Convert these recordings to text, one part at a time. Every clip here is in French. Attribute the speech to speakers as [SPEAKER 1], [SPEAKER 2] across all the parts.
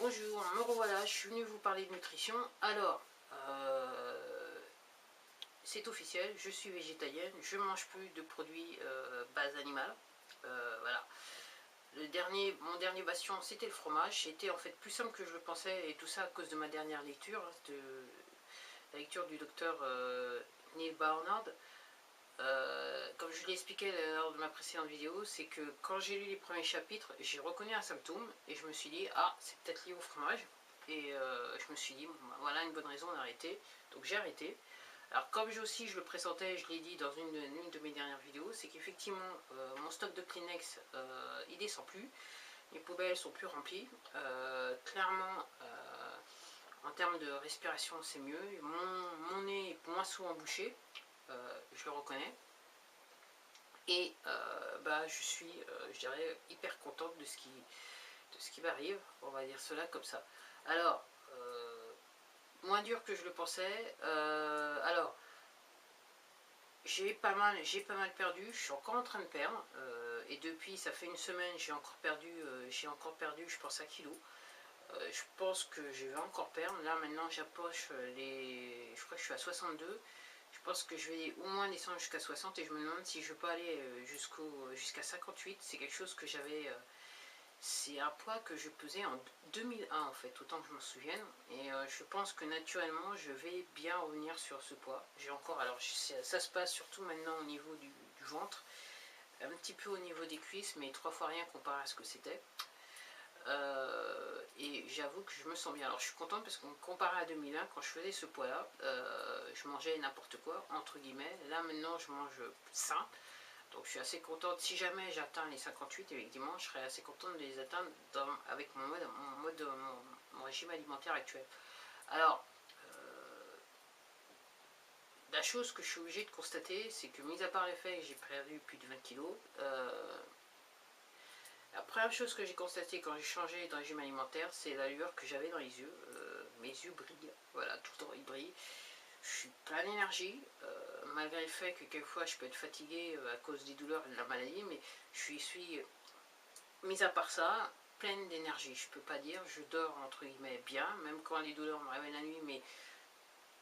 [SPEAKER 1] Bonjour, me revoilà, je suis venue vous parler de nutrition. Alors, c'est officiel, je suis végétalienne, je ne mange plus de produits base animale. Voilà. Mon dernier bastion, c'était le fromage. C'était en fait plus simple que je le pensais, et tout ça à cause de ma dernière lecture, de la lecture du docteur Neil Barnard. Comme je l'ai expliqué lors de ma précédente vidéo, c'est que quand j'ai lu les premiers chapitres, j'ai reconnu un symptôme et je me suis dit, ah, c'est peut-être lié au fromage. Et je me suis dit, bon, voilà une bonne raison d'arrêter. Donc j'ai arrêté. Alors comme je le pressentais, je l'ai dit dans une de mes dernières vidéos, c'est qu'effectivement mon stock de Kleenex, il descend plus. Les poubelles sont plus remplies. Clairement, en termes de respiration, c'est mieux. Mon nez est moins souvent bouché. Je le reconnais. Et je suis, je dirais, hyper contente de ce qui m'arrive, on va dire cela comme ça. Alors, moins dur que je le pensais. Alors, j'ai pas mal perdu, je suis encore en train de perdre. Et depuis, ça fait une semaine, j'ai encore perdu, je pense, 1 kilo. Je pense que je vais encore perdre. Là, maintenant, j'approche les... Je crois que je suis à 62. Je pense que je vais au moins descendre jusqu'à 60 et je me demande si je peux aller jusqu'à 58. C'est quelque chose que j'avais... c'est un poids que je pesais en 2001 en fait, autant que je m'en souvienne. Et je pense que naturellement, je vais bien revenir sur ce poids. J'ai encore... Alors, ça se passe surtout maintenant au niveau du ventre. Un petit peu au niveau des cuisses, mais 3 fois rien comparé à ce que c'était. Et j'avoue que je me sens bien. Alors je suis contente parce qu'on comparé à 2001, quand je faisais ce poids là, je mangeais n'importe quoi entre guillemets. Là maintenant je mange sain, donc je suis assez contente. Si jamais j'atteins les 58, effectivement je serais assez contente de les atteindre avec mon régime alimentaire actuel. Alors la chose que je suis obligée de constater, c'est que mis à part le fait que j'ai perdu plus de 20 kilos, la première chose que j'ai constatée quand j'ai changé de régime alimentaire, c'est la lueur que j'avais dans les yeux. Mes yeux brillent, voilà, tout le temps ils brillent. Je suis plein d'énergie, malgré le fait que quelquefois je peux être fatiguée à cause des douleurs et de la maladie, mais je suis mis à part ça, pleine d'énergie. Je peux pas dire, je dors entre guillemets bien, même quand les douleurs me réveillent la nuit, mais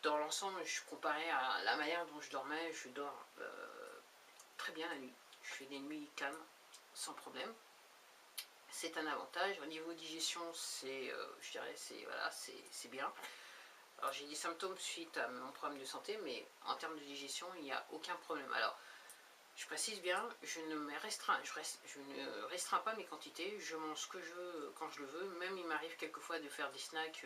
[SPEAKER 1] dans l'ensemble, je comparais à la manière dont je dormais, je dors très bien la nuit. Je fais des nuits calmes, sans problème. C'est un avantage. Au niveau digestion, c'est, je dirais, voilà, c'est bien. Alors j'ai des symptômes suite à mon problème de santé, mais en termes de digestion, il n'y a aucun problème. Alors, je précise bien, je ne restreins pas mes quantités, je mange ce que je veux quand je le veux. Même il m'arrive quelquefois de faire des snacks,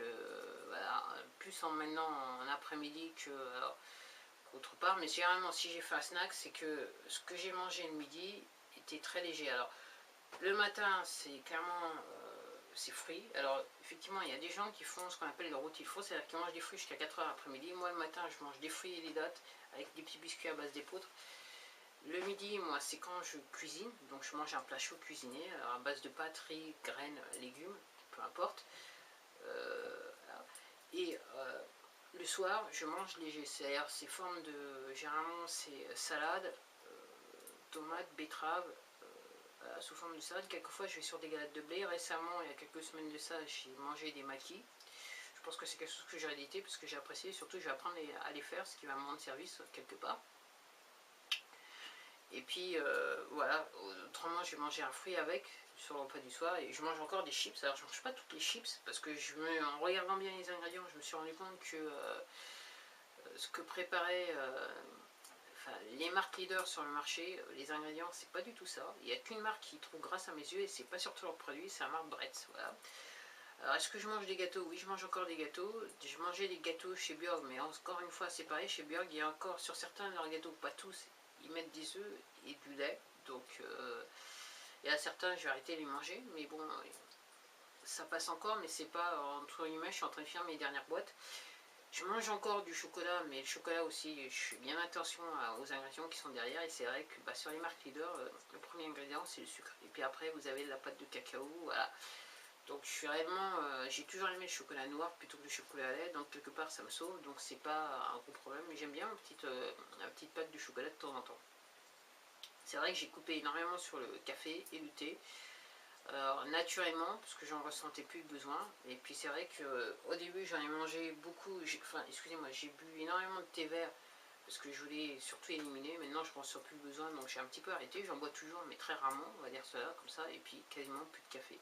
[SPEAKER 1] voilà, plus maintenant en après-midi qu'autre part. Mais généralement, si j'ai fait un snack, c'est que ce que j'ai mangé le midi était très léger. Alors, le matin, c'est clairement c'est fruits. Alors, effectivement, il y a des gens qui font ce qu'on appelle le rôti faux, c'est-à-dire qu'ils mangent des fruits jusqu'à 4 heures après-midi. Moi, le matin, je mange des fruits et des dattes avec des petits biscuits à base d'épeautre. Le midi, moi, c'est quand je cuisine, donc je mange un plat chaud cuisiné, alors à base de pâtes, riz, graines, légumes, peu importe. Voilà. Et le soir, je mange léger, c'est-à-dire ces formes de... Généralement, c'est salade, tomates, betteraves, sous forme de salade. Quelquefois, je vais sur des galettes de blé. Récemment, il y a quelques semaines de ça, j'ai mangé des maquis. Je pense que c'est quelque chose que j'ai hérédité parce que j'ai apprécié. Surtout, je vais apprendre à les faire, ce qui va me rendre service quelque part. Et puis, voilà. Autrement, je vais manger un fruit avec sur le repas du soir. Et je mange encore des chips. Alors, je ne mange pas toutes les chips parce que en regardant bien les ingrédients, je me suis rendu compte que ce que préparait... Enfin, les marques leaders sur le marché, les ingrédients, c'est pas du tout ça. Il n'y a qu'une marque qui trouve grâce à mes yeux et c'est pas surtout leur produit, c'est la marque Bretz. Voilà. Alors, est-ce que je mange des gâteaux? Oui, je mange encore des gâteaux. Je mangeais des gâteaux chez Björg, mais encore une fois, c'est pareil. Chez Björg, il y a encore, sur certains de leurs gâteaux, pas tous, ils mettent des œufs et du lait. Donc, il y a certains, je vais arrêter de les manger. Mais bon, ça passe encore, mais c'est pas, entre guillemets, je suis en train de faire mes dernières boîtes. Je mange encore du chocolat, mais le chocolat aussi, je fais bien attention aux ingrédients qui sont derrière. Et c'est vrai que sur les marques leaders, le premier ingrédient, c'est le sucre. Et puis après, vous avez la pâte de cacao, voilà. Donc je suis réellement, j'ai toujours aimé le chocolat noir plutôt que le chocolat à lait, donc quelque part ça me sauve, donc c'est pas un gros problème. Mais j'aime bien la petite pâte de chocolat de temps en temps. C'est vrai que j'ai coupé énormément sur le café et le thé. Alors, naturellement, parce que j'en ressentais plus le besoin. Et puis c'est vrai qu'au début j'en ai mangé beaucoup, enfin excusez-moi, j'ai bu énormément de thé vert parce que je voulais surtout éliminer. Maintenant je ne ressens plus le besoin, donc j'ai un petit peu arrêté. J'en bois toujours, mais très rarement, on va dire cela, comme ça, et puis quasiment plus de café.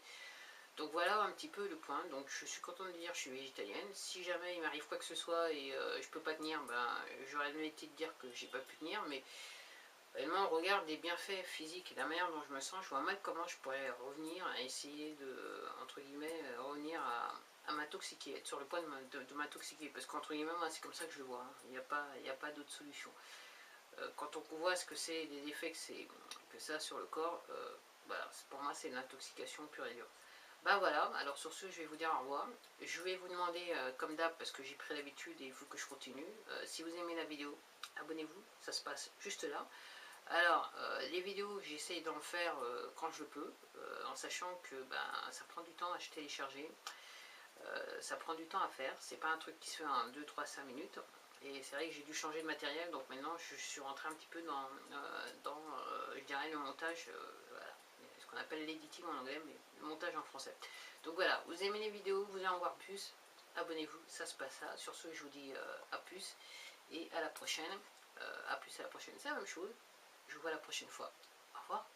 [SPEAKER 1] Donc voilà un petit peu le point. Donc je suis contente de dire que je suis végétalienne. Si jamais il m'arrive quoi que ce soit et je peux pas tenir, ben j'aurais l'honnêteté de dire que j'ai pas pu tenir, mais réellement, on regarde les bienfaits physiques et la manière dont je me sens, je vois mal comment je pourrais revenir à essayer de, entre guillemets, revenir à m'intoxiquer, être sur le point de m'intoxiquer. Parce qu'entre guillemets, moi, c'est comme ça que je le vois. Hein. Il n'y a pas d'autre solution. Quand on voit ce que c'est, les effets que ça a sur le corps, voilà, pour moi, c'est l'intoxication pure et dure. Bah voilà, alors sur ce, je vais vous dire au revoir. Je vais vous demander, comme d'hab, parce que j'ai pris l'habitude et il faut que je continue, si vous aimez la vidéo, abonnez-vous, ça se passe juste là. Alors, les vidéos, j'essaye d'en faire quand je peux, en sachant que ben, ça prend du temps à se télécharger, ça prend du temps à faire, c'est pas un truc qui se fait en 2, 3, 5 minutes, et c'est vrai que j'ai dû changer de matériel, donc maintenant je suis rentré un petit peu dans je dirais, le montage, voilà, ce qu'on appelle l'editing en anglais, mais le montage en français. Donc voilà, vous aimez les vidéos, vous voulez en voir plus, abonnez-vous, ça se passe là. Sur ce, je vous dis à plus, et à la prochaine, à plus à la prochaine, c'est la même chose. Je vous vois la prochaine fois. Au revoir.